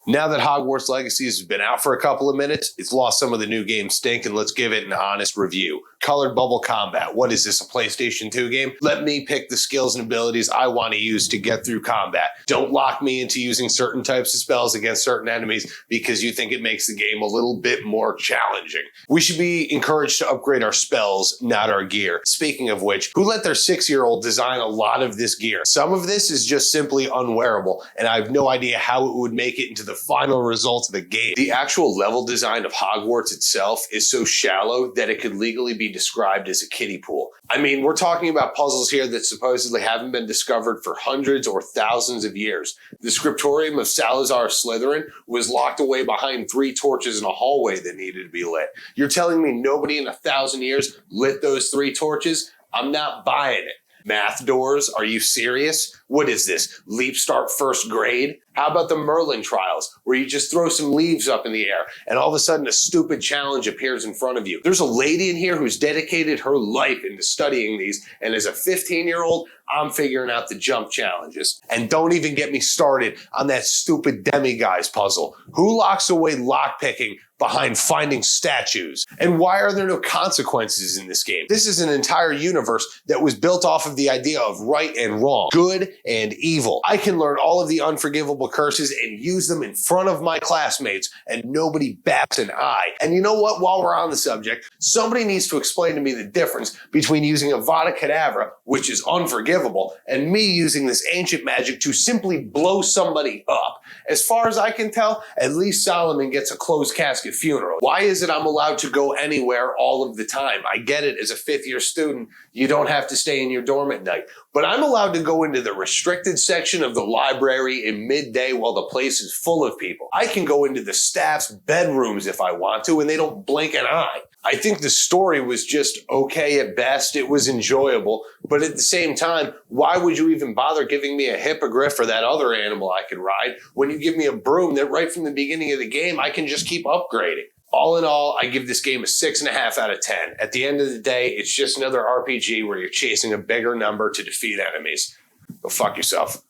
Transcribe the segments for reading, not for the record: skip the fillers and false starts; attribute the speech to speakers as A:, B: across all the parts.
A: Now that Hogwarts Legacy has been out for a couple of minutes, it's lost some of the new game stink, and let's give it an honest review. Colored Bubble Combat. What is this, a PlayStation 2 game? Let me pick the skills and abilities I want to use to get through combat. Don't lock me into using certain types of spells against certain enemies because you think it makes the game a little bit more challenging. We should be encouraged to upgrade our spells, not our gear. Speaking of which, who let their 6-year-old design a lot of this gear? Some of this is just simply unwearable, and I have no idea how it would make it into the final results of the game. The actual level design of Hogwarts itself is so shallow that it could legally be described as a kiddie pool. I mean, we're talking about puzzles here that supposedly haven't been discovered for hundreds or thousands of years. The scriptorium of Salazar Slytherin was locked away behind 3 torches in a hallway that needed to be lit. You're telling me nobody in 1,000 years lit those 3 torches? I'm not buying it. Math doors? Are you serious? What is this? Leap start first grade? How about the Merlin trials, where you just throw some leaves up in the air and all of a sudden a stupid challenge appears in front of you? There's a lady in here who's dedicated her life into studying these, and as a 15-year-old, I'm figuring out the jump challenges. And don't even get me started on that stupid Demiguise puzzle. Who locks away lockpicking behind finding statues? And why are there no consequences in this game? This is an entire universe that was built off of the idea of right and wrong, good and evil. I can learn all of the unforgivable curses and use them in front of my classmates, and nobody bats an eye. And you know what? While we're on the subject, somebody needs to explain to me the difference between using Avada Kedavra, which is unforgivable, and me using this ancient magic to simply blow somebody up. As far as I can tell, at least Solomon gets a closed casket funeral. Why is it I'm allowed to go anywhere all of the time? I get it, as a 5th-year student, you don't have to stay in your dorm at night. But I'm allowed to go into the restricted section of the library in midday while the place is full of people. I can go into the staff's bedrooms if I want to, and they don't blink an eye. I think the story was just okay at best. It was enjoyable. But at the same time, why would you even bother giving me a hippogriff or that other animal I could ride when you give me a broom that right from the beginning of the game I can just keep upgrading? All in all, I give this game a 6.5 out of 10. At the end of the day, it's just another RPG where you're chasing a bigger number to defeat enemies. Go fuck yourself.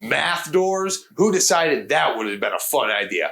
A: Math doors? Who decided that would have been a fun idea?